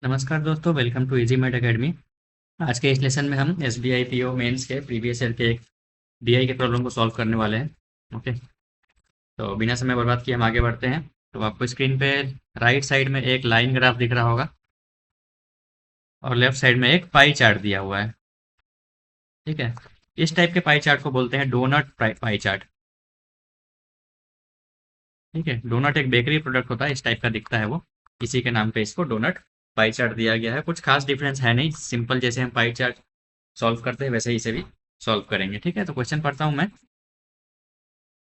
नमस्कार दोस्तों, welcome to Easy Math Academy. आज के इस लेसन में हम S B I P O mains के प्रीवियस ईयर के एक डी आई के प्रॉब्लम को सॉल्व करने वाले हैं। ओके, तो बिना समय बर्बाद किए हम आगे बढ़ते हैं। तो आपको स्क्रीन पे राइट साइड में एक लाइन ग्राफ दिख रहा होगा और लेफ्ट साइड में एक पाई चार्ट दिया हुआ है। ठीक है, इस टाइप के पाई चार्ट को बोलते हैं डोनट पाई चार्ट। ठीक है, डोनट एक बेकरी प्रोडक्ट होता है, इस टाइप का दिखता है वो, इसी के नाम पे इसको डोनट पाई चार्ट दिया गया है। कुछ खास डिफरेंस है नहीं, सिंपल जैसे हम पाई चार्ट सॉल्व करते हैं वैसे ही इसे भी सॉल्व करेंगे। ठीक है, तो क्वेश्चन पढ़ता हूँ मैं।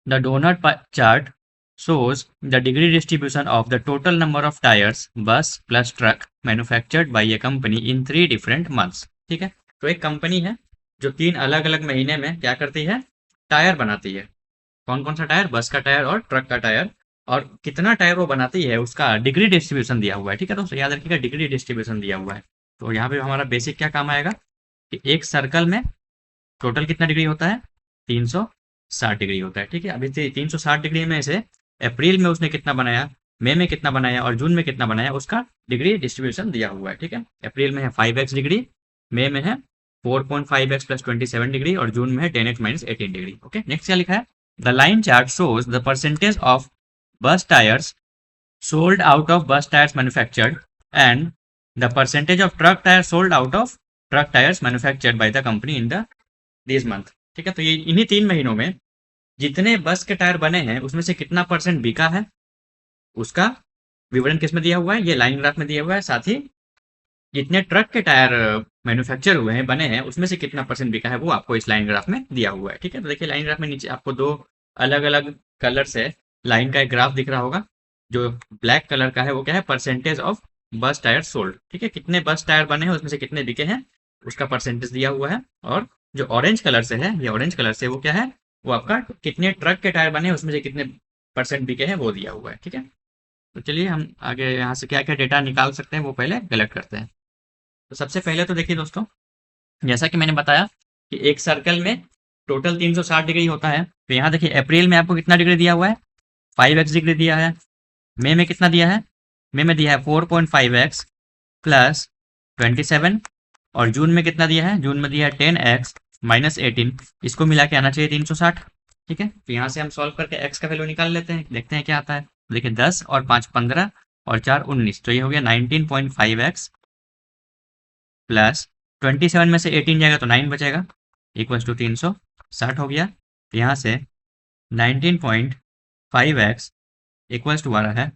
The doughnut chart shows the degree distribution of the total number of tires, bus plus truck manufactured by a company in 3 different months। ठीक है, तो एक कंपनी है जो 3 अलग-अलग महीने में क्या करती है, टायर बनाती है। कौन कौन सा टायर? बस का टायर और ट्रक का टायर। और कितना टायर वो बनाती है उसका डिग्री डिस्ट्रीब्यूशन दिया हुआ है। ठीक है, तो याद रखिएगा डिग्री डिस्ट्रीब्यूशन दिया हुआ है। तो यहाँ पे हमारा बेसिक क्या काम आएगा कि एक सर्कल में टोटल कितना डिग्री होता है, 360 डिग्री होता है। ठीक है, अभी 360 डिग्री में से अप्रैल में उसने कितना बनाया, मई में कितना बनाया और जून में कितना बनाया, उसका डिग्री डिस्ट्रीब्यूशन दिया हुआ है। ठीक है, अप्रैल में है 5x डिग्री, मई में है 4.5x प्लस 27 डिग्री और जून में है 10x minus 18 degree. Okay, next क्या लिखा है? The line chart shows the percentage of bus tyres sold out of bus tires manufactured and the percentage of truck tires sold out of truck tires manufactured by the company in the this month. ठीक है, तो ये इन्हीं 3 महीनों में जितने बस के टायर बने हैं उसमें से कितना परसेंट बिका है, उसका विवरण किस में दिया हुआ है, ये लाइन ग्राफ में दिया हुआ है। साथ ही जितने ट्रक के टायर मैन्युफैक्चर हुए हैं, बने हैं, उसमें से कितना परसेंट बिका है वो आपको इस लाइन ग्राफ में दिया हुआ है। ठीक है, तो देखिए लाइन ग्राफ में नीचे आपको दो अलग अलग कलर से लाइन का एक ग्राफ दिख रहा होगा। जो ब्लैक कलर का है वो क्या है, परसेंटेज ऑफ बस टायर सोल्ड। ठीक है, कितने बस टायर बने हैं उसमें से कितने बिके हैं उसका परसेंटेज दिया हुआ है। और जो ऑरेंज कलर से है, ये ऑरेंज कलर से वो क्या है, वो आपका कितने ट्रक के टायर बने हैं उसमें से कितने परसेंट बिके हैं वो दिया हुआ है। ठीक है, तो चलिए हम आगे यहाँ से क्या क्या डेटा निकाल सकते हैं वो पहले कलेक्ट करते हैं। तो सबसे पहले तो देखिए दोस्तों, जैसा कि मैंने बताया कि एक सर्कल में टोटल 360 डिग्री होता है। तो यहाँ देखिए अप्रैल में आपको कितना डिग्री दिया हुआ है, 5x डिग्री दिया है। मई में कितना दिया है, मई में दिया है 4.5x प्लस 27। और जून में कितना दिया है, जून में दिया है 10x माइनस 18। इसको मिला के आना चाहिए 360। ठीक है, तो यहाँ से हम सॉल्व करके x का वैल्यू निकाल लेते हैं, देखते हैं क्या आता है। देखिए 10 और 5 15 और 4 19, तो ये हो गया 19.5x प्लस 27 में से 18 जाएगा तो 9 बचेगा, इक्वल्स टू 360 हो गया। तो यहाँ से 19.5x इक्वल्स टू आ रहा है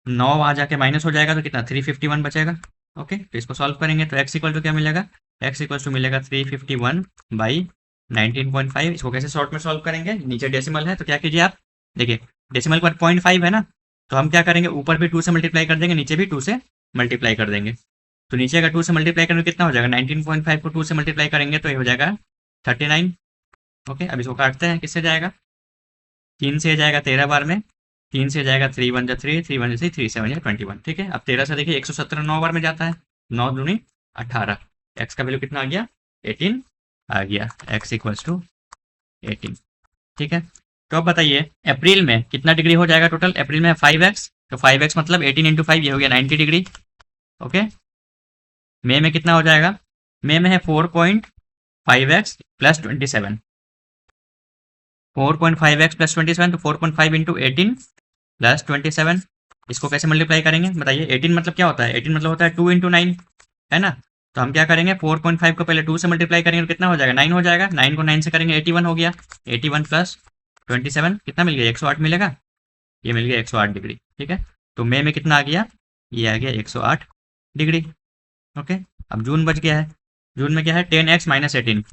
9, वहाँ जाके माइनस हो जाएगा तो कितना 351 बचेगा। ओके, तो इसको सॉल्व करेंगे तो x इक्वल टू क्या मिलेगा, x इक्वल टू मिलेगा 351 बाई 19.5। इसको कैसे शॉर्ट में सॉल्व करेंगे, नीचे डेसिमल है तो क्या कीजिए आप, देखिए डेसिमल पर 0.5 है ना, तो हम क्या करेंगे, ऊपर भी 2 से मल्टीप्लाई कर देंगे, नीचे भी 2 से मल्टीप्लाई कर देंगे। तो नीचे अगर 2 से मल्टीप्लाई करेंगे कितना हो जाएगा, 19.5 को 2 से मल्टीप्लाई करेंगे तो ये हो जाएगा 39। ओके, अब इसको काटते हैं, किससे जाएगा, 3 से जाएगा 13 बार में, 3 से जाएगा 3 1 जा 3, 3 1 जा 3, 3 7 जा 21। ठीक है, अब 13 से देखिए 117 9 बार में जाता है, 9 दूनी 18। एक्स का वैल्यू कितना आ गया, 18 आ गया, एक्स इक्वल्स टू 18। ठीक है, तो अब बताइए अप्रैल में कितना डिग्री हो जाएगा टोटल, अप्रैल में 5x, तो 5x मतलब 18 इंटू 5, ये हो गया 90 डिग्री। ओके, मई में कितना हो जाएगा, मई में है 4.5x प्लस 27, 4.5x प्लस 27, तो 4.5 इंटू 18 प्लस 27। इसको कैसे मल्टीप्लाई करेंगे बताइए, 18 मतलब क्या होता है, 18 मतलब होता है 2 इंटू 9, है ना। तो हम क्या करेंगे, 4.5 को पहले 2 से मल्टीप्लाई करेंगे तो कितना हो जाएगा, 9 हो जाएगा। 9 को 9 से करेंगे 81 हो गया, 81 प्लस 27 कितना मिल गया, 108 मिलेगा, ये मिल गया 108 डिग्री। ठीक है, तो मई में कितना आ गया, ये आ गया 108 डिग्री। ओके, अब जून बच गया है, जून में क्या है 10x minus 18,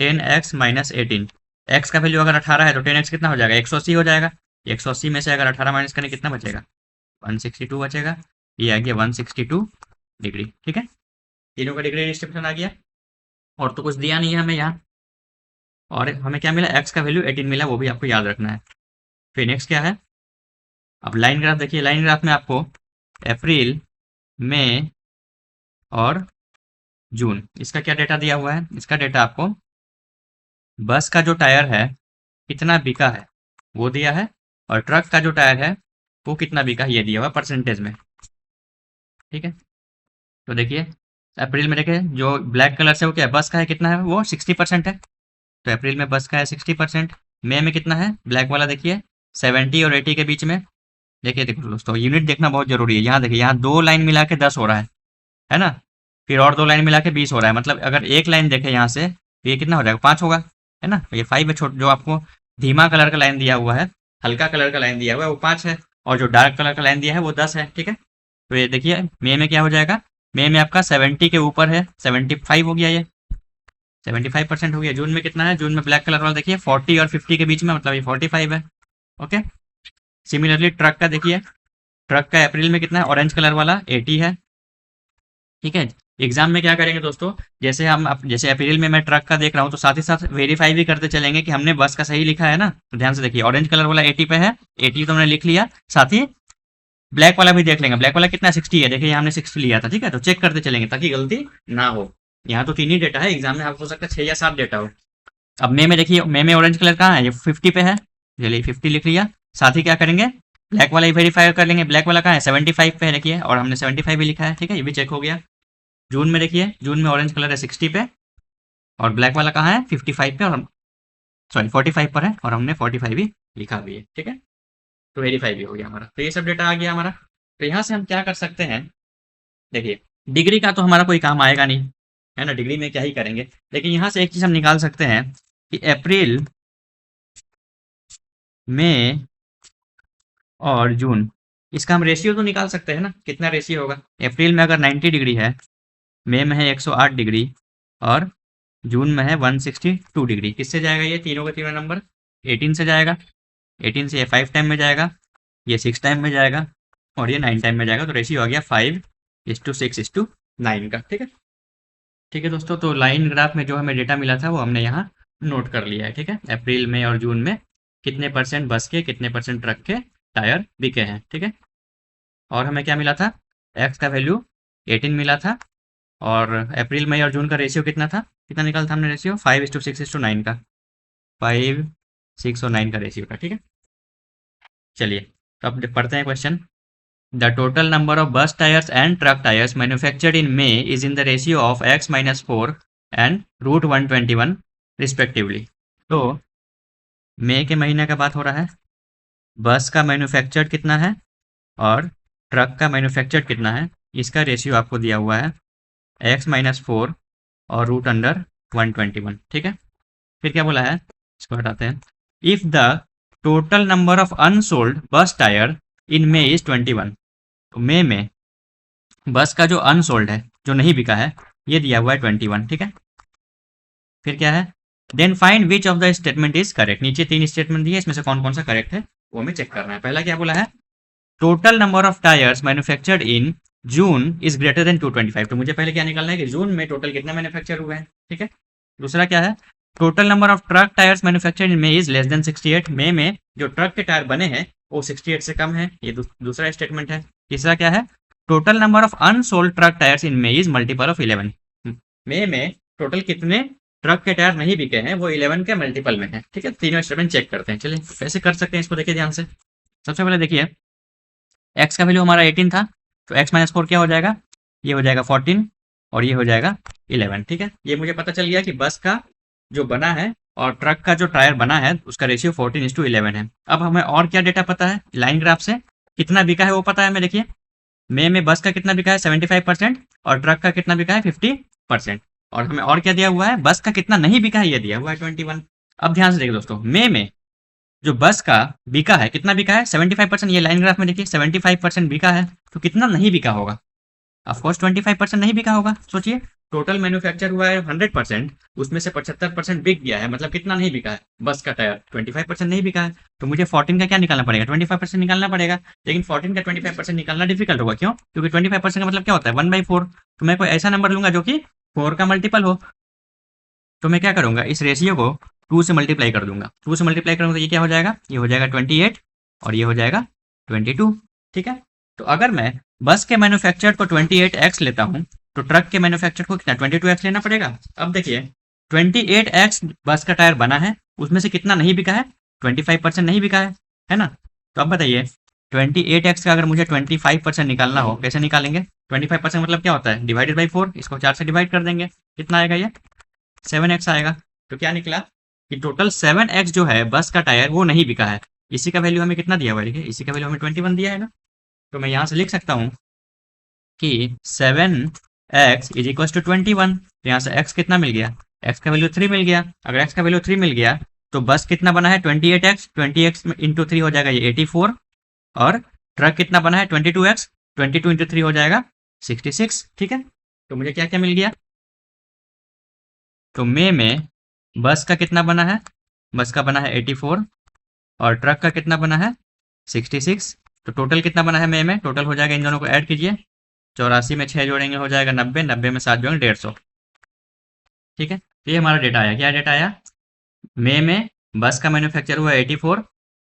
10x minus 18। X का वैल्यू अगर 18 है तो 10x कितना हो जाएगा, 180 हो जाएगा। 180 में से अगर 18 माइनस करें कितना बचेगा, 162 बचेगा, ये आ गया 162 डिग्री। ठीक है, तीनों का डिग्री डिस्ट्रीब्यूशन आ गया, और तो कुछ दिया नहीं है हमें यहाँ। और हमें क्या मिला, एक्स का वैल्यू 18 मिला, वो भी आपको याद रखना है। फिर नेक्स्ट क्या है, अब लाइन ग्राफ देखिए, लाइन ग्राफ में आपको अप्रैल, मई और जून, इसका क्या डेटा दिया हुआ है, इसका डेटा आपको बस का जो टायर है कितना बिका है वो दिया है, और ट्रक का जो टायर है वो कितना बिका है ये दिया हुआ परसेंटेज में। ठीक है, तो देखिए अप्रैल में देखिए जो ब्लैक कलर से वो क्या है, बस का है कितना है, वो 60% है। तो अप्रैल में बस का है 60%। मई में कितना है ब्लैक वाला देखिए, 70 और 80 के बीच में। देखिए देखो दोस्तों, यूनिट देखना बहुत जरूरी है। यहाँ देखिए, यहाँ 2 लाइन मिला के 10 हो रहा है ना। फिर और 2 लाइन मिला के 20 हो रहा है। मतलब अगर एक लाइन देखे यहाँ से तो ये कितना हो जाएगा, 5 होगा, है ना। ये 5 है। छोट जो आपको धीमा कलर का लाइन दिया हुआ है, हल्का कलर का लाइन दिया हुआ है, वो 5 है। और जो डार्क कलर का लाइन दिया है वो 10 है। ठीक है। तो ये देखिए मई में क्या हो जाएगा, मई में आपका 70 के ऊपर है, 75 हो गया, ये 75% हो गया। जून में कितना है, जून में ब्लैक कलर वाला देखिए 40 और 50 के बीच में, मतलब ये 45 है। ओके। सिमिलरली ट्रक का देखिए, ट्रक का अप्रैल में कितना है, ऑरेंज कलर वाला 80 है। ठीक है। एग्जाम में क्या करेंगे दोस्तों, जैसे अप्रैल में मैं ट्रक का देख रहा हूँ तो साथ ही साथ वेरीफाई भी करते चलेंगे कि हमने बस का सही लिखा है ना। तो ध्यान से देखिए, ऑरेंज कलर वाला 80 पे है, 80 तो हमने लिख लिया। साथ ही ब्लैक वाला भी देख लेंगे, ब्लैक वाला कितना 60 है, देखिए हमने 60 लिया था। ठीक है। तो चेक करते चलेंगे ताकि गलती ना हो। यहाँ तो 3 ही डेटा है, एग्जाम में आपको हो सकता है 6 या 7 डेटा हो। अब मई में देखिए, मई में ऑरेंज कलर कहाँ है, ये 50 पे है। चलिए 50 लिख लिया। साथ ही क्या करेंगे, ब्लैक वाला ही वेरीफाई कर लेंगे। ब्लैक वाला कहाँ है, 75 पे है देखिए, और हमने 75 भी लिखा है। ठीक है, ये भी चेक हो गया। जून में देखिए, जून में ऑरेंज कलर है 60 पे, और ब्लैक वाला कहाँ है 55 पे, और हम सॉरी 45 पर है, और हमने 45 भी लिखा भी है। ठीक है। तो वेरीफाई भी हो गया हमारा। तो ये सब डेटा आ गया हमारा। तो यहाँ से हम क्या कर सकते हैं, देखिए डिग्री का तो हमारा कोई काम आएगा नहीं, है ना, डिग्री में क्या ही करेंगे। लेकिन यहाँ से एक चीज़ हम निकाल सकते हैं कि अप्रैल, मई और जून, इसका हम रेशियो तो निकाल सकते हैं ना, कितना रेशियो होगा। अप्रैल में अगर 90 डिग्री है, मई में है 108 डिग्री, और जून में है 162 डिग्री। किससे जाएगा ये तीनों के तीनों नंबर, 18 से जाएगा। 18 से ये 5 टाइम में जाएगा, ये 6 टाइम में जाएगा, और ये 9 टाइम में जाएगा। तो रेशियो आ गया 5:6:9 का। ठीक है। ठीक है दोस्तों, तो लाइन ग्राफ में जो हमें डेटा मिला था वो हमने यहाँ नोट कर लिया है। ठीक है। अप्रैल में और जून में कितने परसेंट बस के, कितने परसेंट ट्रक के टायर बिके हैं। ठीक है। और हमें क्या मिला था, एक्स का वैल्यू 18 मिला था, और अप्रैल मई और जून का रेशियो कितना था, कितना निकाला था हमने रेशियो, 5:6:9 का, 5:6 और 9 का रेशियो का। ठीक है। चलिए तो अब पढ़ते हैं question. The total number of bus tyres and truck tyres manufactured in May is in the ratio of x-4 and √121 respectively. तो मई के महीने का बात हो रहा है, बस का मैन्युफैक्चर्ड कितना है और ट्रक का मैन्युफैक्चर्ड कितना है, इसका रेशियो आपको दिया हुआ है x-4 और √121। ठीक है। फिर क्या बोला है, इसको हटाते हैं। If the total number of unsold बस टायर इन मे इज 21। तो मई में बस का जो अनसोल्ड है, जो नहीं बिका है, ये दिया हुआ है 21। ठीक है। फिर क्या है, then find which of the statement is correct. नीचे 3 स्टेटमेंट दिए, इसमें से कौन कौन सा करेक्ट है वो हमें चेक करना है। पहला क्या बोला है, total number of tyres manufactured in June is greater than 225। तो मुझे पहले क्या निकालना है कि जून में टोटल कितने मैन्युफैक्चर हुए हैं। ठीक है। दूसरा क्या है, total number of truck tyres manufactured in May is less than 68। मई में जो ट्रक के टायर बने हैं वो 68 से कम है, ये दूसरा स्टेटमेंट है। तीसरा क्या है, total number of unsold truck tyres in May is multiple of 11। मई में टोटल कितने ट्रक के टायर नहीं बिके हैं वो 11 के मल्टीपल में है। ठीक है। तीनों स्टेटमेंट चेक करते हैं। चलिए कैसे कर सकते हैं इसको, देखिए ध्यान से। सबसे पहले देखिए, एक्स का वैल्यू हमारा 18 था, तो x-4 क्या हो जाएगा, ये हो जाएगा 14, और ये हो जाएगा 11। ठीक है। ये मुझे पता चल गया कि बस का जो बना है और ट्रक का जो टायर बना है उसका रेशियो 14:11 है। अब हमें और क्या डेटा पता है, लाइन ग्राफ से कितना बिका है वो पता है हमें। देखिए मई में बस का कितना बिका है 75%, और ट्रक का कितना बिका है 50%। और हमें और क्या दिया हुआ है, बस का कितना नहीं बिका है ये दिया हुआ है 21। अब ध्यान से देखिए दोस्तों, मई में जो बस का बिका है, कितना बिका है 75%। ये लाइन ग्राफ में देखिए 75% बिका है, तो कितना नहीं बिका होगा, ऑफकोर्स 25% नहीं बिका होगा। सोचिए टोटल मैन्युफैक्चर हुआ है 100%, उसमें से 75% बिक गया है, मतलब कितना नहीं बिका है, बस का टायर 25% नहीं बिका है। तो मुझे 14 का क्या निकालना पड़ेगा, 25% निकालना पड़ेगा। लेकिन 14 का 25% निकालना डिफिकल्ट होगा, क्यों, क्योंकि 25% का मतलब क्या होता है 1/4। तो मैं कोई ऐसा नंबर लूंगा जो कि 4 का मल्टीपल हो। तो मैं क्या करूंगा, इस रेशियो को 2 से मल्टीप्लाई कर दूंगा। 2 से मल्टीप्लाई करूंगा तो ये क्या हो जाएगा, ये हो जाएगा 28, और ये हो जाएगा 22। ठीक है। तो अगर मैं बस के मैन्युफैक्चर को 28x लेता हूँ, तो ट्रक के मैन्युफैक्चर को कितना 22x लेना पड़ेगा। अब देखिए 28x बस का टायर बना है, उसमें से कितना नहीं बिका है, 25% नहीं बिका है ना। तो अब बताइए 28x का अगर मुझे 25% निकालना हो, कैसे निकालेंगे, 25% मतलब क्या होता है, डिवाइडेड बाई 4, इसको 4 से डिवाइड कर देंगे, कितना आएगा ये 7x आएगा। तो क्या निकला कि टोटल 7x जो है बस का टायर वो नहीं बिका है। इसी का वैल्यू हमें कितना दिया हुआ है, देखिए इसी का वैल्यू हमें 21 दिया है ना। तो मैं यहाँ से लिख सकता हूँ कि 7x इज इक्वल टू 21। तो यहाँ से x कितना मिल गया, x का वैल्यू 3 मिल गया। अगर x का वैल्यू 3 मिल गया तो बस कितना बना है 28x, 20x इंटू 3 हो जाएगा ये 84, और ट्रक कितना बना है 22x, 22 इंटू 3 हो जाएगा 66। ठीक है, तो मुझे क्या क्या मिल गया, तो में बस का कितना बना है, बस का बना है 84 और ट्रक का कितना बना है 66। तो टोटल कितना बना है में टोटल हो जाएगा, इन दोनों को ऐड कीजिए, 84 में 6 जोड़ेंगे हो जाएगा 90, 90 में 7 जोड़ेंगे 150। ठीक है, तो ये हमारा डेटा आया। क्या डेटा आया, में बस का मैन्युफैक्चर हुआ 84,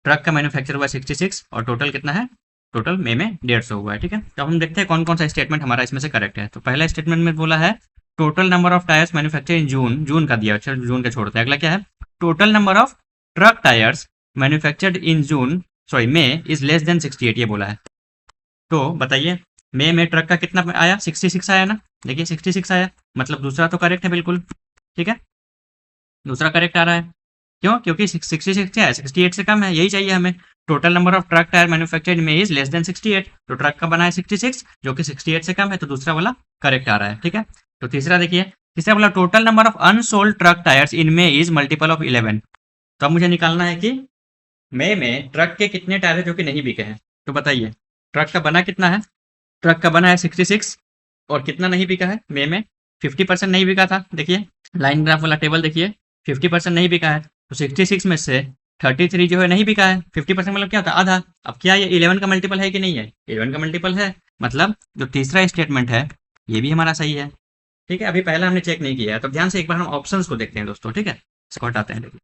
ट्रक का मैन्युफैक्चर हुआ 66 और टोटल कितना है, टोटल में 150 हुआ है। ठीक है, तो हम देखते हैं कौन कौन सा स्टेटमेंट हमारा इसमें से करेक्ट है। तो पहला स्टेटमेंट में बोला है total number of tyres manufacture in June, जून का दिया, चलो जून का छोड़ते हैं। अगला क्या है, total number of truck tyres manufactured in June sorry में इज लेस देन 68, ये बोला है। तो बताइए में ट्रक का कितना आया, 66 आया ना, देखिए 66 आया, मतलब दूसरा तो करेक्ट है बिल्कुल। ठीक है, दूसरा करेक्ट आ रहा है, क्यों, क्योंकि 66 क्या है, 68 से कम है, यही चाहिए हमें। Total number of truck tyre manufactured में इज लेस देन 68, तो ट्रक का बना है 66 जो कि 68 से कम है, तो दूसरा वाला करेक्ट आ रहा है। ठीक है, तो तीसरा देखिए, तीसरा बोला total number of unsold truck tyres in May is multiple of 11। तो अब मुझे निकालना है कि में ट्रक के कितने टायर है जो कि नहीं बिके हैं। तो बताइए ट्रक का बना कितना है, ट्रक का बना है 66 और कितना नहीं बिका है में 50% नहीं बिका था। देखिए लाइन ग्राफ वाला टेबल देखिए, 50% नहीं बिका है, तो 66 में से 33 जो है नहीं बिका है। 50% मतलब क्या होता है, आधा। अब क्या ये 11 का मल्टीपल है कि नहीं है, 11 का मल्टीपल है, मतलब जो तीसरा स्टेटमेंट है ये भी हमारा सही है। ठीक है, अभी पहला हमने चेक नहीं किया है, तो ध्यान से एक बार हम ऑप्शंस को देखते हैं दोस्तों। ठीक है, इसको हटाते हैं, देखिए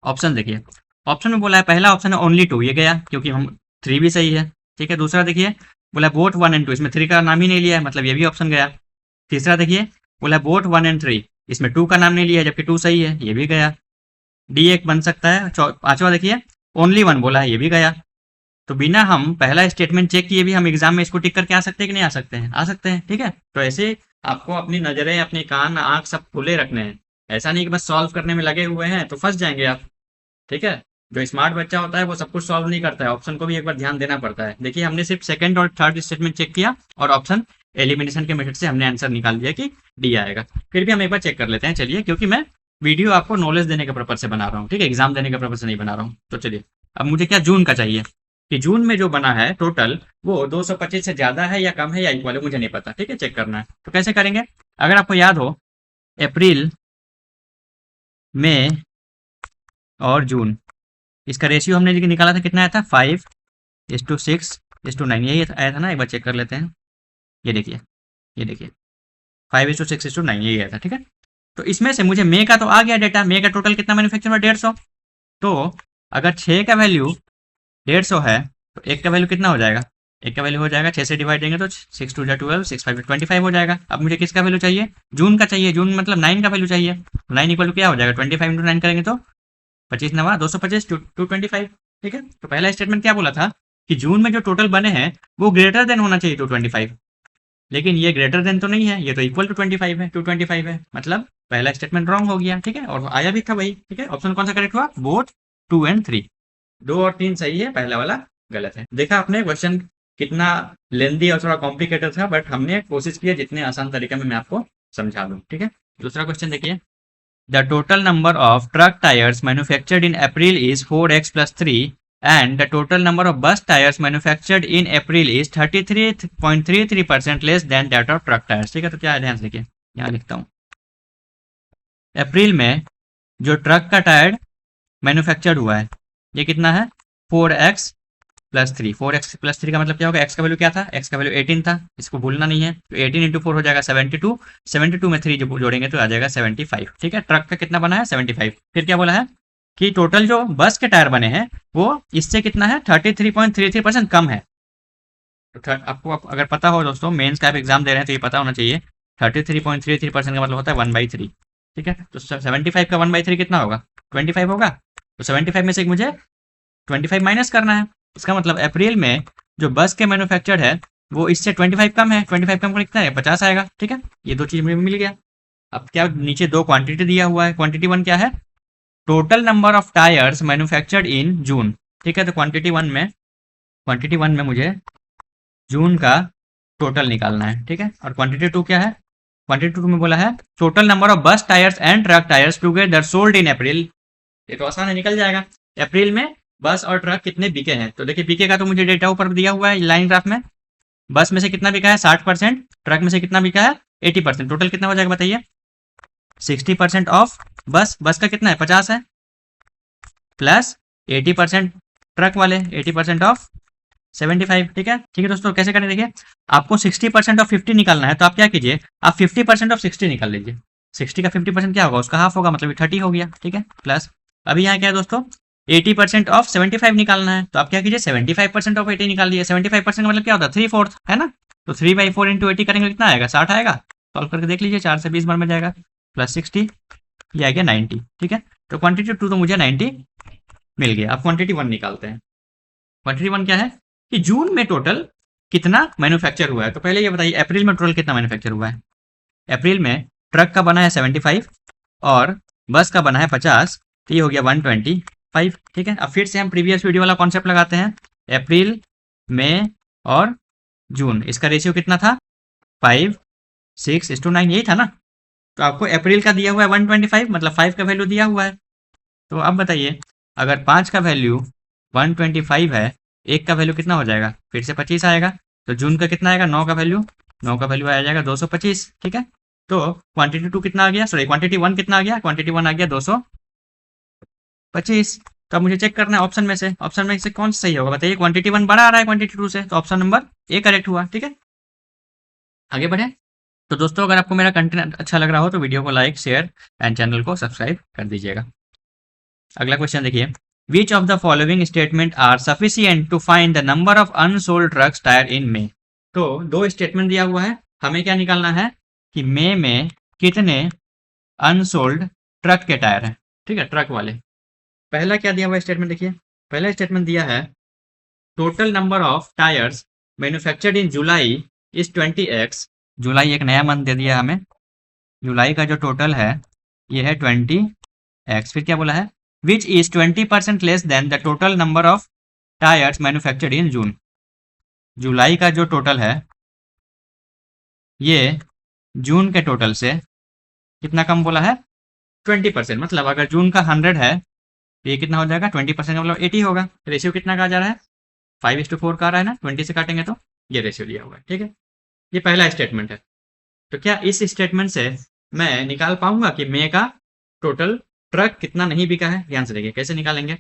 ऑप्शन देखिए, ऑप्शन में बोला है पहला ऑप्शन है ओनली 2, ये गया क्योंकि हम 3 भी सही है। ठीक है, दूसरा देखिए बोला बोट 1 एंड 2, इसमें 3 का नाम ही नहीं लिया है, मतलब ये भी ऑप्शन गया। तीसरा देखिए बोला बोट 1 एंड 3, इसमें 2 का नाम नहीं लिया है जबकि 2 सही है, ये भी गया। डी एक बन सकता है। पांचवा देखिए ओनली 1 बोला है, ये भी गया। तो बिना हम पहला स्टेटमेंट चेक किए भी हम एग्जाम में इसको टिक करके आ सकते हैं कि नहीं आ सकते हैं, आ सकते हैं। ठीक है, तो ऐसे आपको अपनी नजरें, अपने कान आंख सब खुले रखने हैं। ऐसा नहीं कि बस सॉल्व करने में लगे हुए हैं तो फंस जाएंगे आप। ठीक है, जो स्मार्ट बच्चा होता है वो सब कुछ सॉल्व नहीं करता है, ऑप्शन को भी एक बार ध्यान देना पड़ता है। देखिए हमने सिर्फ सेकंड और थर्ड स्टेटमेंट चेक किया और ऑप्शन एलिमिनेशन के मेथड से हमने आंसर निकाल दिया कि डी आएगा। फिर भी हम एक बार चेक कर लेते हैं, चलिए, क्योंकि मैं वीडियो आपको नॉलेज देने के पर्पज से बना रहा हूँ। ठीक है, एग्जाम देने के पर्पज से नहीं बना रहा हूँ। तो चलिए, अब मुझे क्या जून का चाहिए कि जून में जो बना है टोटल वो 225 से ज्यादा है या कम है या इक्वल है, मुझे नहीं पता। ठीक है, चेक करना है, तो कैसे करेंगे, अगर आपको याद हो अप्रैल, मई और जून, इसका रेशियो हमने निकाला था, कितना आया था 5:6:9, यही आया था ना, एक बार चेक कर लेते हैं। ये देखिए, ये देखिए 5:6:9 यही आया था। ठीक है, तो इसमें से मुझे मई का तो आ गया डेटा, मई का टोटल कितना मैन्युफैक्चर हुआ 150। तो अगर 6 का वैल्यू 150 है तो एक का वैल्यू कितना हो जाएगा, एक का वैल्यू हो जाएगा 6 से डिवाइड देंगे तो 6 2 12, 6 5 25 हो जाएगा। अब मुझे किसका वैल्यू चाहिए, जून का चाहिए, जून मतलब 9 का वैल्यू चाहिए। 9 इक्वल टू क्या हो जाएगा, 25 इंटू 9 करेंगे तो 25 9 225 225। ठीक है, तो पहला स्टेटमेंट क्या बोला था कि जून में जो टोटल बने हैं वो ग्रेटर देन होना चाहिए 225, लेकिन ये ग्रेटर देन तो नहीं है, ये तो इक्वल टू 25 है, 225 है, मतलब पहला स्टेटमेंट रॉन्ग हो गया। ठीक है, और आया भी था वही। ठीक है, ऑप्शन कौन सा करेक्ट हुआ, बोथ 2 एंड 3, 2 और 3 सही है, पहला वाला गलत है। देखा आपने क्वेश्चन कितना लेंदी और थोड़ा कॉम्प्लिकेटेड था, बट हमने कोशिश की जितने आसान तरीके में मैं आपको समझा दूं। ठीक है, दूसरा क्वेश्चन देखिए, the total number of truck tyres manufactured in April is 4x + 3 and the total number of bus tires manufactured in April is 33.33% less than that of truck tires। ठीक है, तो क्या है, ध्यान से देखिए, यहाँ लिखता हूँ, अप्रैल में जो ट्रक का टायर मैन्युफैक्चर्ड हुआ है ये कितना है 4x + 3। 4x + 3 का मतलब क्या होगा, x का वैल्यू क्या था, x का वैल्यू 18 था, इसको भूलना नहीं है। तो 18 × 4 हो जाएगा 72, 72 में 3 जो जोड़ेंगे तो आ जाएगा 75। ठीक है, ट्रक का कितना बना है 75। फिर क्या बोला है कि टोटल जो बस के टायर बने हैं वो इससे कितना है 33.33% कम है। तो आपको अगर पता हो दोस्तों, मेंस का आप एग्जाम दे रहे हैं तो ये पता होना चाहिए, 33.33% का मतलब होता है 1/3। ठीक है, तो 75 का 1/3 कितना होगा, 25 होगा। तो 75 में से मुझे 25 माइनस करना है। इसका मतलब अप्रैल में जो बस के मैन्युफैक्चर्ड है वो इससे 25 कम है, 25 कम कितना है 50 आएगा। ठीक है, ये दो चीज मुझे मिल गया। अब क्या नीचे दो क्वांटिटी दिया हुआ है, क्वांटिटी वन क्या है, total number of tyres manufactured in June. ठीक है, तो क्वांटिटी वन में मुझे जून का टोटल निकालना है। ठीक है, और क्वांटिटी टू क्या है, क्वांटिटी टू में बोला है total number of bus tyres and truck tyres together sold in April. ये तो आसान है, निकल जाएगा। अप्रैल में बस और ट्रक कितने बिके हैं, तो देखिए बिके का तो मुझे डेटा ऊपर दिया हुआ है लाइन ग्राफ में। बस में से कितना बिका है 60%, ट्रक में से कितना बिका है 80%, टोटल कितना हो जाएगा बताइए। 60% ऑफ बस का कितना है 50 है, प्लस 80% ट्रक वाले 80% ऑफ 75। ठीक है दोस्तों, कैसे करें देखिए, आपको 60% ऑफ 50 निकालना है, तो आप क्या कीजिए, आप 50% ऑफ 60 निकाल लीजिए। 60 का 50% क्या होगा, उसका हाफ होगा, मतलब 30 हो गया। ठीक है, प्लस अभी यहाँ क्या है दोस्तों, 80% ऑफ 75 निकालना है, तो आप क्या कीजिए 75% ऑफ 80 निकाल दिए। 75% मतलब क्या होता है 3/4 है ना, तो 3/4 इंटू 80 करेंगे कितना आएगा 60 आएगा। सॉल्व करके देख लीजिए, 4 से 20 बार में जाएगा, प्लस 60 ये आ गया 90। ठीक है, तो क्वांटिटी टू तो मुझे 90 मिल गया। अब क्वांटिटी वन निकालते हैं। क्वांटिटी वन क्या है कि जून में टोटल कितना मैन्युफैक्चर हुआ है, तो पहले ये बताइए अप्रैल में टोटल कितना मैन्युफैक्चर हुआ है। अप्रैल में ट्रक का बना है 75 और बस का बना है 50, तो ये हो गया 125। ठीक है, अब फिर से हम प्रीवियस वीडियो वाला कॉन्सेप्ट लगाते हैं। अप्रैल, मई और जून, इसका रेशियो कितना था 5:6:9, यही था ना। तो आपको अप्रैल का दिया हुआ है 125, मतलब 5 का वैल्यू दिया हुआ है। तो अब बताइए अगर 5 का वैल्यू 125 है, एक का वैल्यू कितना हो जाएगा, फिर से 25 आएगा। तो जून का कितना आएगा 9 का वैल्यू आ जाएगा 225। ठीक है, तो क्वांटिटी टू कितना आ गया, सॉरी क्वांटिटी वन कितना आ गया, क्वांटिटी वन आ गया 225। तो अब मुझे चेक करना है ऑप्शन में से कौन सा सही होगा बताइए। क्वांटिटी वन बड़ा आ रहा है क्वांटिटी टू से, तो ऑप्शन नंबर ए करेक्ट हुआ। ठीक है, आगे बढ़े। तो दोस्तों अगर आपको मेरा कंटेंट अच्छा लग रहा हो तो वीडियो को लाइक शेयर एंड चैनल को सब्सक्राइब कर दीजिएगा। अगला क्वेश्चन देखिए, which of the following statement are sufficient to find the number of unsold trucks tyre in May. तो दो स्टेटमेंट दिया हुआ है, हमें क्या निकालना है कि मे में कितने अनसोल्ड ट्रक के टायर हैं। ठीक है, ट्रक वाले। पहला क्या दिया हुआ स्टेटमेंट देखिए, पहला स्टेटमेंट दिया है total number of tyres manufactured in July is 20x। जुलाई एक नया मंथ दे दिया हमें, जुलाई का जो टोटल है ये है 20x। फिर क्या बोला है, which is 20% less than the total number of tyres manufactured in June. जुलाई का जो टोटल है ये जून के टोटल से कितना कम बोला है 20%, मतलब अगर जून का 100 है तो ये कितना हो जाएगा 20% का मतलब 80 होगा। रेशियो कितना का आ जा रहा है 5:4 का आ रहा है ना, 20 से काटेंगे तो ये रेशियो दिया हुआ है। ठीक है, ये पहला स्टेटमेंट है। तो क्या इस स्टेटमेंट से मैं निकाल पाऊंगा कि मे का टोटल ट्रक कितना नहीं बिका है। ध्यान से देखिए कैसे निकालेंगे।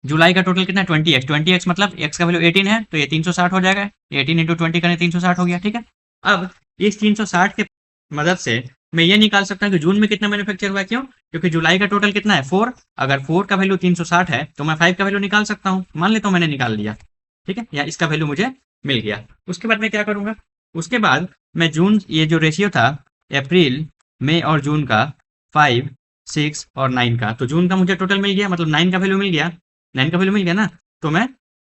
जुलाई का टोटल कितना है 20x, 20x मतलब x का वैल्यू 18 है, तो ये 360 हो जाएगा। 18 इंटू 20 करें 360 हो गया। ठीक है, अब इस 360 के मदद से मैं ये निकाल सकता हूँ कि जून में कितना मैन्युफैक्चर हुआ है। क्यों, क्योंकि जुलाई का टोटल कितना है 4, अगर 4 का वैल्यू 360 है तो मैं 5 का वैल्यू निकाल सकता हूँ। मान लेता हूँ मैंने निकाल लिया। ठीक है, या इसका वैल्यू मुझे मिल गया। उसके बाद मैं क्या करूंगा, उसके बाद मैं जून, ये जो रेशियो था अप्रैल, मई और जून का 5, 6 और 9 का, तो जून का मुझे टोटल मिल गया, मतलब 9 का वैल्यू मिल गया। 9 का वैल्यू मिल गया ना, तो मैं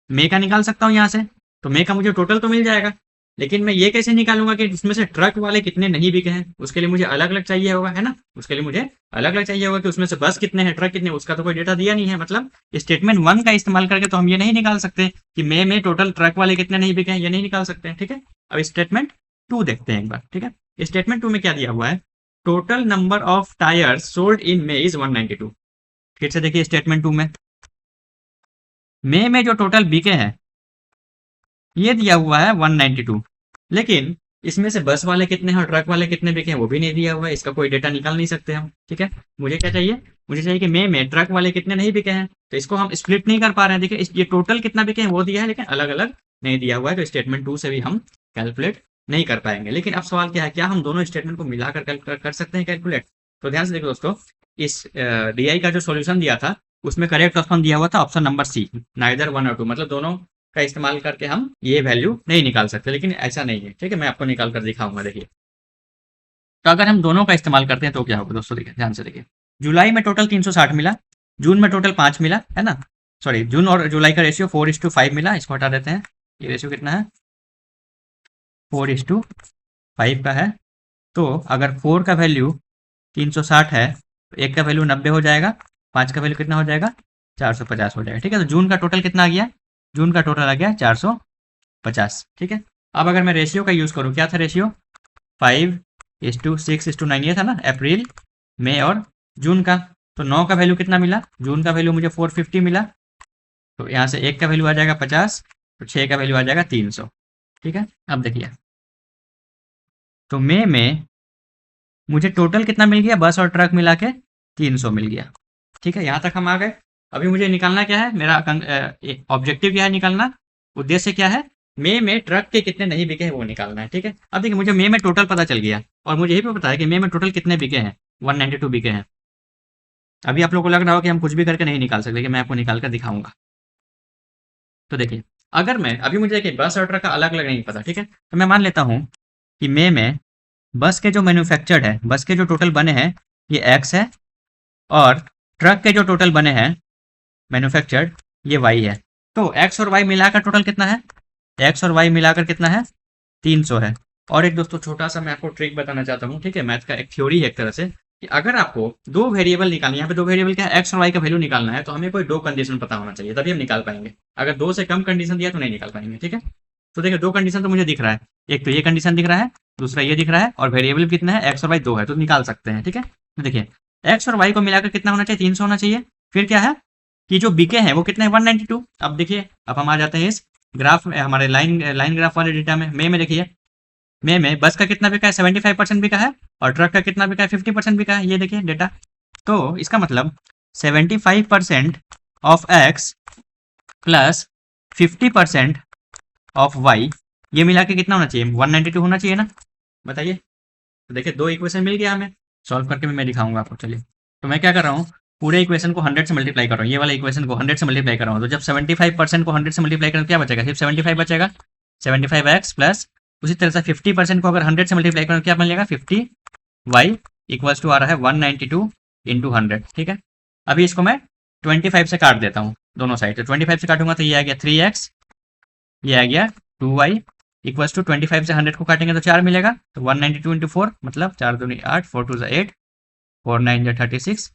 मे का निकाल सकता हूँ यहाँ से। तो मे का मुझे टोटल तो मिल जाएगा, लेकिन मैं ये कैसे निकालूंगा कि उसमें से ट्रक वाले कितने नहीं बिके हैं। उसके लिए मुझे अलग अलग चाहिए होगा, है ना। उसके लिए मुझे अलग अलग चाहिए होगा कि उसमें से बस कितने हैं ट्रक कितने, उसका तो कोई डेटा दिया नहीं है। मतलब स्टेटमेंट वन का इस्तेमाल करके तो हम ये नहीं निकाल सकते कि मे में टोटल ट्रक वाले कितने नहीं बिके हैं, ये नहीं निकाल सकते हैं। ठीक है, अब स्टेटमेंट टू देखते हैं एक बार। ठीक है, स्टेटमेंट टू में क्या दिया हुआ है, total number of tyres sold in May is 192। फिर से देखिए स्टेटमेंट टू में, मे में जो टोटल बिके हैं ये दिया हुआ है 192, लेकिन इसमें से बस वाले कितने हैं और ट्रक वाले कितने बिके हैं वो भी नहीं दिया हुआ है। इसका कोई डेटा निकाल नहीं सकते हम। ठीक है, मुझे क्या चाहिए, मुझे चाहिए कि मे में ट्रक वाले कितने नहीं बिके हैं, तो इसको हम स्प्लिट नहीं कर पा रहे हैं। देखिए ये टोटल कितना बिके हैं वो दिया है, लेकिन अलग अलग नहीं दिया हुआ है, तो स्टेटमेंट टू से भी हम कैलकुलेट नहीं कर पाएंगे। लेकिन अब सवाल क्या है, क्या हम दोनों स्टेटमेंट को मिलाकर कर सकते हैं कैलकुलेट। तो ध्यान से देखो दोस्तों, इस डी का जो सोल्यूशन दिया था उसमें करेक्ट ऑप्शन दिया हुआ था ऑप्शन नंबर सी, नाइदर 1 और 2, मतलब दोनों का इस्तेमाल करके हम ये वैल्यू नहीं निकाल सकते। लेकिन ऐसा नहीं है। ठीक है, मैं आपको निकाल कर दिखाऊंगा। देखिए, तो अगर हम दोनों का इस्तेमाल करते हैं तो क्या होगा दोस्तों, देखिए ध्यान से देखिए, जुलाई में टोटल 360 मिला, जून में टोटल 5 मिला, है ना। सॉरी, जून और जुलाई का रेशियो 4:5 मिला, इसको हटा देते हैं। ये रेशियो कितना है 4:5 का है। तो अगर 4 का वैल्यू 360 है तो 1 का वैल्यू 90 हो जाएगा, 5 का वैल्यू कितना हो जाएगा, 450 हो जाएगा। ठीक है, तो जून का टोटल कितना आ गया, जून का टोटल आ गया 450। ठीक है, अब अगर मैं रेशियो का यूज़ करूँ, क्या था रेशियो, 5:6:9 ये था ना, अप्रैल, मई और जून का। तो 9 का वैल्यू कितना मिला, जून का वैल्यू मुझे 450 मिला, तो यहाँ से 1 का वैल्यू आ जाएगा 50, तो 6 का वैल्यू आ जाएगा 300। ठीक है, अब देखिए, तो मई में मुझे टोटल कितना मिल गया, बस और ट्रक मिला के 300 मिल गया। ठीक है, यहाँ तक हम आ गए। अभी मुझे निकालना क्या है, मेरा ऑब्जेक्टिव क्या है निकालना, उद्देश्य क्या है, मई में ट्रक के कितने नहीं बिके हैं वो निकालना है। ठीक है, अब देखिए मुझे मई में टोटल पता चल गया और मुझे यही भी पता है कि मई में टोटल कितने बिके हैं, 192 बिके हैं। अभी आप लोगों को लग रहा हो कि हम कुछ भी करके नहीं निकाल सकते, कि मैं आपको निकाल कर दिखाऊंगा। तो देखिए, अगर मैं अभी मुझे देखिए बस और ट्रक का अलग अलग नहीं पता, ठीक है, तो मैं मान लेता हूँ कि मई में बस के जो मैन्युफैक्चर्ड है, बस के जो टोटल बने हैं ये एक्स है, और ट्रक के जो टोटल बने हैं मैन्युफैक्चर्ड ये वाई है। तो एक्स और वाई मिलाकर टोटल कितना है, एक्स और वाई मिलाकर कितना है, 300 है। और एक दोस्तों छोटा सा मैं आपको ट्रिक बताना चाहता हूँ, ठीक है, मैथ का एक थ्योरी है एक तरह से, कि अगर आपको दो वेरिएबल निकालनी है, यहाँ पे दो वेरिएबल क्या है, एक्स और वाई का वैल्यू निकालना है, तो हमें कोई दो कंडीशन पता होना चाहिए, तभी हम निकाल पाएंगे। अगर दो से कम कंडीशन दिया तो नहीं निकाल पाएंगे। ठीक है, तो देखिए दो कंडीशन तो मुझे दिख रहा है, एक तो ये कंडीशन दिख रहा है, दूसरा ये दिख रहा है, और वेरिएबल कितना है, एक्स और वाई दो है, तो निकाल सकते हैं। ठीक है, तो देखिए एक्स और वाई को मिलाकर कितना होना चाहिए, 300 होना चाहिए। फिर क्या है कि जो बिके हैं वो कितने हैं, 192। अब देखिए, अब हम आ जाते हैं इस ग्राफ में, हमारे लाइन ग्राफ वाले डेटा में। मई में देखिए, मई में बस का कितना बिका है, 75% बिका है, और ट्रक का कितना बिका है, 50% बिका है। ये देखिए डेटा, तो इसका मतलब 75% of x plus 50% of y, ये मिला के कितना होना चाहिए, 192 होना चाहिए ना, बताइए। तो देखिए दो इक्वेशन मिल गया हमें, सॉल्व करके भी मैं दिखाऊंगा आपको। चलिए, तो मैं क्या कर रहा हूँ, पूरे इक्वेशन को 100 से मल्टीप्लाई कर रहा हूँ, ये वाला इक्वेशन को 100 से मल्टीप्लाई कर रहा हूँ। तो जब 75% को 100 से मल्टीप्लाई करें तो क्या बचेगा, सिर्फ 75 बचेगा, 75x प्लस उसी तरह से 50% को अगर 100 से मल्टीप्लाई करें तो क्या बनेगा, 50y इक्वल्स टू आ रहा है 192 इंटू 100। ठीक है, अभी इसको मैं 25 से काट देता हूँ दोनों साइड, तो 25 से काटूंगा तो ये आ गया 3x, ये आ गया 2y इक्वल्स टू 25 से 100 को काटेंगे तो 4 मिलेगा, तो 192 इंटू 4 मतलब 4 दूनी 8, 4 टू 8, 4 9 36,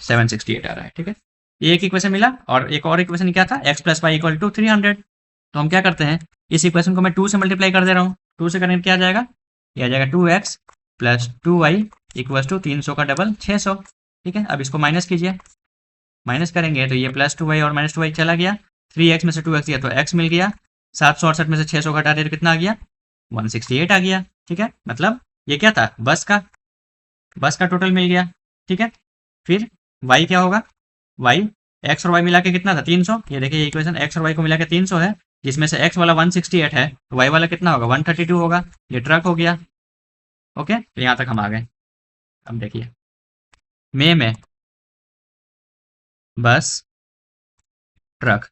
768 आ रहा है। ठीक है, ये एक इक्वेशन मिला, और एक और इक्वेशन क्या था, x plus y equal to 300। तो हम क्या करते हैं, इस इक्वेशन को मैं 2 से मल्टीप्लाई कर दे रहा हूँ, 2 से करने क्या आ जाएगा, ये आ जाएगा 2x plus 2y equals to 300 का डबल 600। ठीक है, अब इसको माइनस कीजिए, माइनस करेंगे तो ये प्लस 2y और माइनस 2y चला गया, 3x में से 2x गया तो x मिल गया, 768 में से 600 घटा दे तो कितना आ गया, 168 आ गया। ठीक है, मतलब ये क्या था, बस का टोटल मिल गया। ठीक है, फिर y क्या होगा, y x और y मिला के कितना था, 300। ये देखिए ये इक्वेशन x और y को मिला के 300 है, जिसमें से x वाला 168 है, तो y वाला कितना होगा, 132 होगा। ये ट्रक हो गया। ओके, तो यहाँ तक हम आ गए। अब देखिए, मई में बस ट्रक,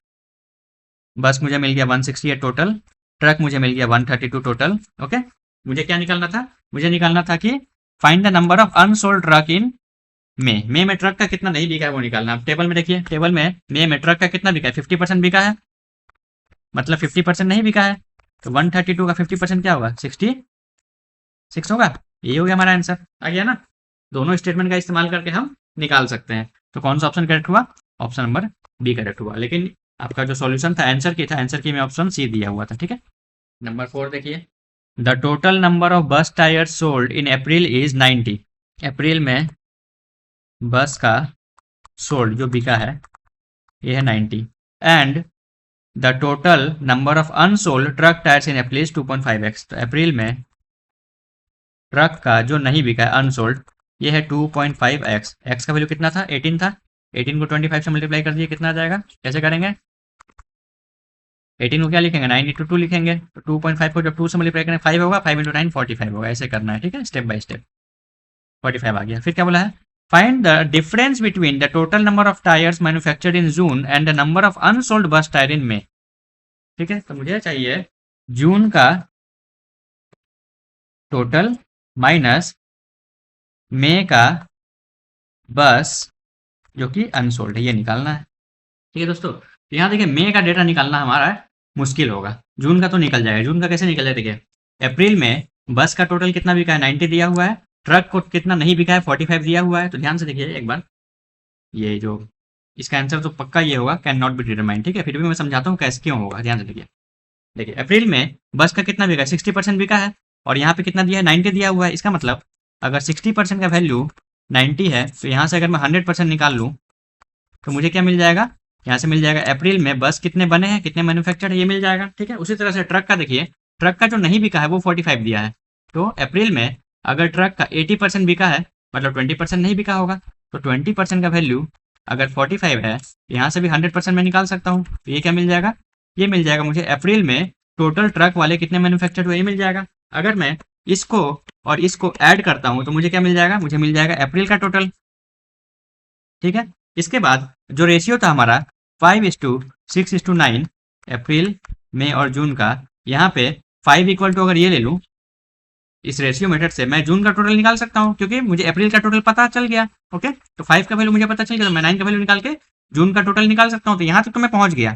बस मुझे मिल गया 168 टोटल, ट्रक मुझे मिल गया 132 टोटल। ओके, मुझे क्या निकालना था, मुझे निकालना था कि find the number of unsold truck in May में ट्रक का कितना नहीं बिका है वो निकालना। अब टेबल में देखिए, टेबल में मई में ट्रक का कितना बिका है, 50% बिका है, मतलब 50% नहीं बिका है, तो 132 का 50% क्या होगा, 66 होगा। ये हो गया हमारा आंसर, आ गया ना। दोनों स्टेटमेंट का इस्तेमाल करके हम निकाल सकते हैं। तो कौन सा ऑप्शन करेक्ट हुआ, ऑप्शन नंबर बी करेक्ट हुआ। लेकिन आपका जो सॉल्यूशन था आंसर की था, आंसर की में ऑप्शन सी दिया हुआ था। ठीक है, नंबर 4 देखिए, द टोटल नंबर ऑफ बस tyre sold in April is 90। अप्रैल में बस का सोल्ड जो बिका है ये है 90, and the total number of unsold truck tyres in April is 2.5x। तो अप्रैल में ट्रक का जो नहीं बिका है अनसोल्ड ये है 2.5x। x का वैल्यू कितना था, 18 था, 18 को 25 से मल्टीप्लाई कर दिए, कितना आ जाएगा, कैसे करेंगे, 18 को क्या लिखेंगे, 9 इंटू 2 लिखेंगे, तो 2.5 को जब 2 से मल्टीप्लाई करेंगे 5 होगा, 5 इंटू 9 45 होगा, ऐसे करना है। ठीक है, स्टेप बाय स्टेप। 45 आ गया। फिर क्या बोला है, find the difference between the total number of tyres manufactured in June and the number of unsold बस टायर इन मई। ठीक है, तो मुझे चाहिए जून का टोटल माइनस मई का बस जो कि अनसोल्ड है, ये निकालना है। ठीक है दोस्तों, यहाँ देखिए मई का डेटा निकालना हमारा है, मुश्किल होगा। जून का तो निकल जाएगा। जून का कैसे निकल जाएगा देखिए, अप्रैल में बस का टोटल कितना बिका है 90 दिया हुआ है, ट्रक को कितना नहीं बिका है 45 दिया हुआ है। तो ध्यान से देखिए एक बार, ये जो इसका आंसर तो पक्का ये होगा, कैन नॉट बी डिटरमाइन। ठीक है, फिर भी मैं समझाता हूँ कैसे क्यों होगा। ध्यान से देखिए, देखिए अप्रैल में बस का कितना बिका है 60% बिका है, और यहाँ पे कितना दिया है 90 दिया हुआ है। इसका मतलब अगर 60% का वैल्यू 90 है तो यहाँ से अगर मैं 100% निकाल लूँ तो मुझे क्या मिल जाएगा, यहाँ से मिल जाएगा अप्रैल में बस कितने बने हैं, कितने मैन्युफैक्चर्ड है, ये मिल जाएगा। ठीक है, उसी तरह से ट्रक का देखिए, ट्रक का जो नहीं बिका है वो 45 दिया है। तो अप्रैल में अगर ट्रक का 80% बिका है, मतलब 20% नहीं बिका होगा, तो 20% का वैल्यू अगर 45 है, यहाँ से भी 100% मैं निकाल सकता हूँ। तो ये क्या मिल जाएगा, ये मिल जाएगा मुझे अप्रैल में टोटल ट्रक वाले कितने मैन्युफैक्चर्ड हुए, ये मिल जाएगा। अगर मैं इसको और इसको ऐड करता हूँ तो मुझे क्या मिल जाएगा, मुझे मिल जाएगा अप्रैल का टोटल। ठीक है, इसके बाद जो रेशियो था हमारा 5:6:9 अप्रैल मई और जून का, यहाँ पे 5 इक्वल टू अगर ये ले लूँ, इस रेशियो मेथड से मैं जून का टोटल निकाल सकता हूँ क्योंकि मुझे अप्रैल का टोटल पता चल गया। ओके, तो 5 का वैल्यू मुझे पता चल गया, तो मैं 9 का वैल्यू निकाल के जून का टोटल निकाल सकता हूँ। तो यहाँ तक तो मैं पहुंच गया।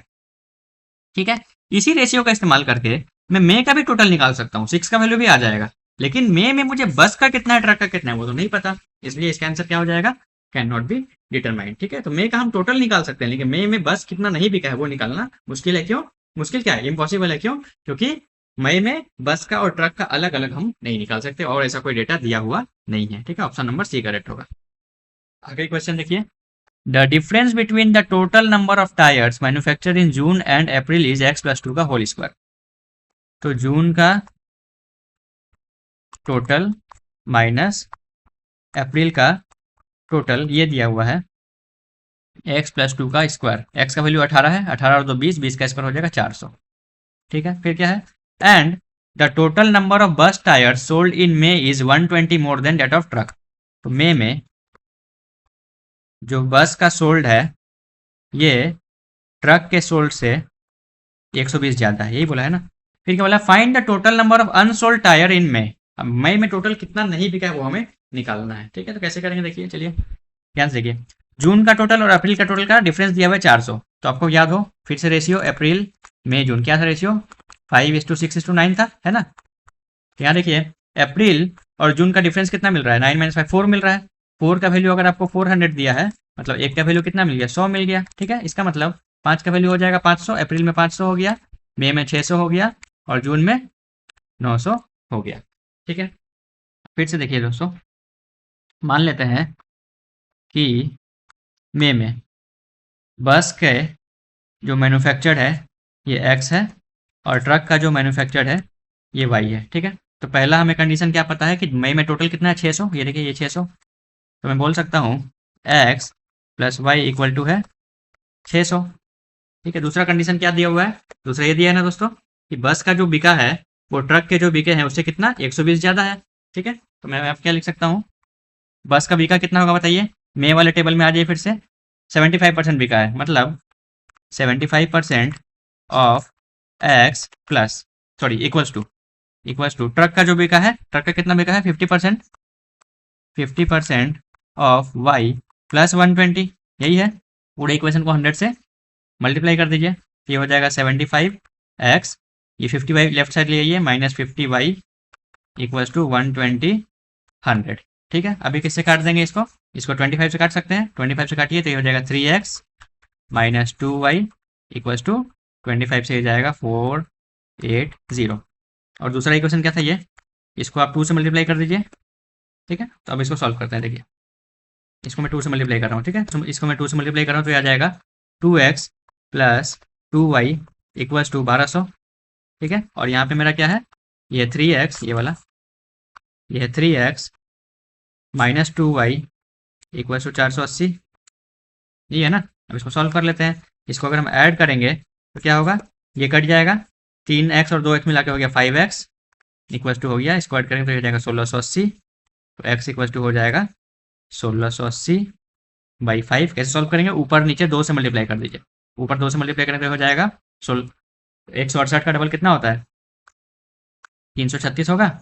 ठीक है, इसी रेशियो का इस्तेमाल करके मैं मई का भी टोटल निकाल सकता हूँ, 6 का वैल्यू भी आ जाएगा। लेकिन मई में मुझे बस का कितना है, ट्रक का कितना है, वो तो नहीं पता, इसलिए इसका आंसर क्या हो जाएगा, कैन नॉट बी डिटरमाइंड। ठीक है, तो मई का हम टोटल निकाल सकते हैं, लेकिन मई में बस कितना नहीं बिका है वो निकालना मुश्किल है। क्यों मुश्किल, क्या है, इम्पॉसिबल है। क्यों, क्योंकि मई में बस का और ट्रक का अलग अलग हम नहीं निकाल सकते और ऐसा कोई डेटा दिया हुआ नहीं है। ठीक है, ऑप्शन नंबर सी करेक्ट होगा। आगे क्वेश्चन देखिए, the difference between the total number of tyres manufactured in June and April is x+2 का होल स्क्वायर। तो जून का टोटल माइनस अप्रैल का टोटल ये दिया हुआ है x+2 का स्क्वायर। x का वैल्यू 18 है, 18 और 2 20, 20 का स्क्वायर हो जाएगा 400। ठीक है, फिर क्या है, and the total number of bus tyres sold in May is 120 more than that of truck. तो मे में जो बस का सोल्ड है ये ट्रक के सोल्ड से 120 ज्यादा है, यही बोला है ना। फिर क्या बोला, find the total number of unsold tyre in May. अब मई में टोटल कितना नहीं बिका है वो हमें निकालना है। ठीक है, तो कैसे करेंगे देखिए, चलिए ध्यान से देखिए, जून का टोटल और अप्रैल का टोटल का डिफरेंस दिया हुआ है 400। तो आपको याद हो फिर से रेशियो अप्रैल मई जून क्या था, रेशियो 5:6:9 था, है ना। तो यहाँ देखिए अप्रैल और जून का डिफरेंस कितना मिल रहा है, 9 - 5 4 मिल रहा है। 4 का वैल्यू अगर आपको 400 दिया है, मतलब एक का वैल्यू कितना मिल गया, 100 मिल गया। ठीक है, इसका मतलब 5 का वैल्यू हो जाएगा 500, अप्रैल में 500 हो गया, मई में 600 हो गया और जून में 900 हो गया। ठीक है, फिर से देखिए दोस्तों, मान लेते हैं कि मई में बस के जो मैन्युफैक्चर्ड है ये x है और ट्रक का जो मैन्युफैक्चर्ड है ये y है। ठीक है, तो पहला हमें कंडीशन क्या पता है कि मई में टोटल कितना है 600, ये देखिए ये 600। तो मैं बोल सकता हूँ x + y इक्वल टू है 600। ठीक है, दूसरा कंडीशन क्या दिया हुआ है, दूसरा ये दिया है ना दोस्तों कि बस का जो बिका है वो ट्रक के जो बिके हैं उससे कितना 120 ज़्यादा है। ठीक है, तो मैं आप क्या लिख सकता हूँ, बस का बिका कितना होगा बताइए, मई वाले टेबल में आ जाइए फिर से, 75% बिका है, मतलब 75% of x plus sorry equals to truck का जो बिका है, ट्रक का कितना बिका है 50%, 50% ऑफ वाई प्लस 120, यही है। पूरे इक्वेशन को 100 से मल्टीप्लाई कर दीजिए, ये हो जाएगा 75x, ये 50y लेफ्ट साइड ले आइए, -50y इक्वल्स टू 120 100। ठीक है, अभी किससे काट देंगे इसको, 25 से काट सकते हैं, 25 से काटिए तो ये हो जाएगा 3x - 2y इक्वल्स टू 25 से ये जाएगा 480। और दूसरा इक्वेशन क्या था ये, इसको आप 2 से मल्टीप्लाई कर दीजिए। ठीक है, तो अब इसको सॉल्व करते हैं। देखिए इसको मैं 2 से मल्टीप्लाई कर रहा हूँ। ठीक है, तो इसको मैं 2 से मल्टीप्लाई कर रहा हूँ तो ये आ जाएगा 2x + 2y इक्वल्स टू 1200। ठीक है, और यहाँ पे मेरा क्या है, ये 3x, ये वाला, ये 3x - 2y इक्वल्स टू 480, ये है ना। अब इसको सॉल्व कर लेते हैं, इसको अगर हम ऐड करेंगे तो क्या होगा, ये कट जाएगा, 3x और 2x मिला के हो गया 5x इक्वल्स टू हो गया, इसको ऐड करेंगे तो हो जाएगा 1680। तो x इक्वल्स टू हो जाएगा 1680/5। कैसे सॉल्व करेंगे, ऊपर नीचे 2 से मल्टीप्लाई कर दीजिए, ऊपर 2 से मल्टीप्लाई करेंगे तो हो जाएगा 168 का डबल कितना होता है 336 होगा,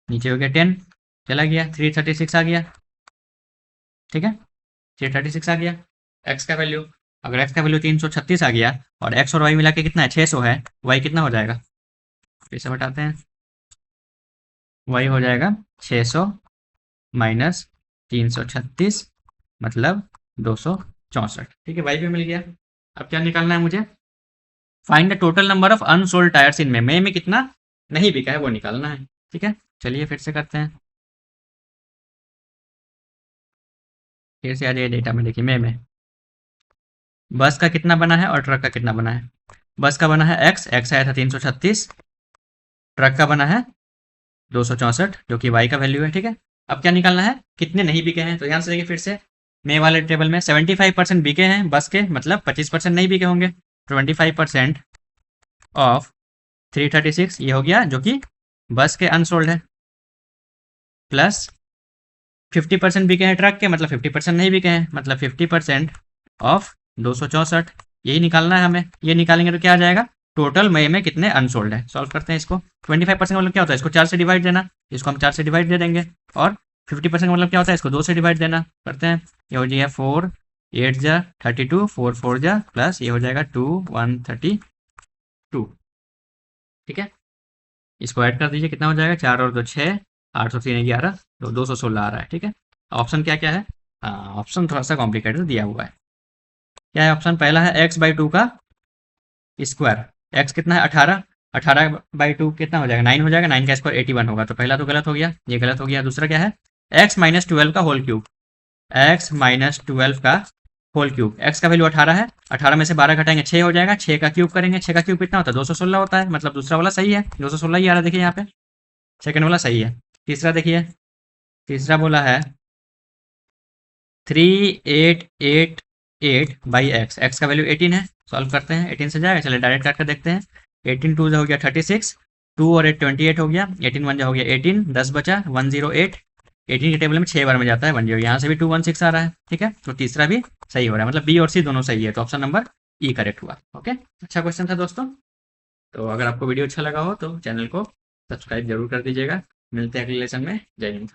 नीचे हो गया 10 चला गया, 336 आ गया। ठीक है, 336 आ गया एक्स का वैल्यू। अगर x का वैल्यू 336 आ गया और x और y मिला के कितना है 600 है, y कितना हो जाएगा, फिर से बताते हैं, y हो जाएगा 600 माइनस 336 मतलब 264। ठीक है, y भी मिल गया। अब क्या निकालना है मुझे, find the total number of unsold tyres in May में कितना नहीं बिका है वो निकालना है। ठीक है, चलिए फिर से करते हैं, फिर से आ जाइए डेटा में, देखिए मे में बस का कितना बना है और ट्रक का कितना बना है। बस का बना है x आया था 336, ट्रक का बना है 264 जो कि y का वैल्यू है। ठीक है, अब क्या निकालना है, कितने नहीं बिके हैं, तो यहाँ से देखिए फिर से मे वाले टेबल में 75% बिके हैं बस के, मतलब 25% नहीं बिके होंगे। 25% ऑफ 336 ये हो गया जो कि बस के अनसोल्ड है, प्लस 50% बिके हैं ट्रक के, मतलब 50% नहीं बिके हैं, मतलब 50% ऑफ 264, यही निकालना है हमें। ये निकालेंगे तो क्या आ जाएगा, टोटल मई में कितने अनसोल्ड है। सॉल्व करते हैं इसको। 25% मतलब क्या होता है, इसको 4 से डिवाइड देना, इसको हम 4 से डिवाइड दे देंगे, और 50% मतलब क्या होता है, इसको 2 से डिवाइड देना। करते हैं, ये हो जाएगा 4 8 जा 32, 4 4 जा प्लस ये हो जाएगा 2 132। ठीक है, इसको ऐड कर दीजिए, कितना हो जाएगा, 4 और 2 6, 8 और 3 11, तो 216 आ रहा है। ठीक है, ऑप्शन क्या क्या है, हाँ ऑप्शन थोड़ा सा कॉम्प्लिकेटेड दिया हुआ है। क्या है ऑप्शन, पहला है x/2 का स्क्वायर, x कितना है 18, 18/2 कितना हो जाएगा 9 हो जाएगा, 9 का स्क्वायर 81 होगा, तो पहला तो गलत हो गया, ये गलत हो गया। दूसरा क्या है, x-12 का होल क्यूब, x-12 का होल क्यूब, x का वैल्यू 18 है, 18 में से 12 घटाएंगे 6 हो जाएगा, 6 का क्यूब करेंगे, 6 का क्यूब कितना होता है 216 होता है, मतलब दूसरा वाला सही है, 216 ही आ रहा है, देखिए यहाँ पे सेकंड वाला सही है। तीसरा देखिए, तीसरा बोला है 3888 एक्स का वैल्यू 18 है, सॉल्व करते हैं, 18 से जाएगा, चलिए डायरेक्ट करके देखते हैं। 18 2 हो गया 36, 2 और 8 28 हो गया, 18 1 हो गया 18, 10 बचा 108, 18 के टेबल में 6 बार में जाता है 10, यहाँ से भी 216 आ रहा है। ठीक है, तो तीसरा भी सही हो रहा है, मतलब बी और सी दोनों सही है, तो ऑप्शन नंबर ई करेक्ट हुआ। ओके, अच्छा क्वेश्चन था दोस्तों। तो अगर आपको वीडियो अच्छा लगा हो तो चैनल को सब्सक्राइब जरूर कर दीजिएगा। मिलते हैं अगले लेसन में, जय हिंद।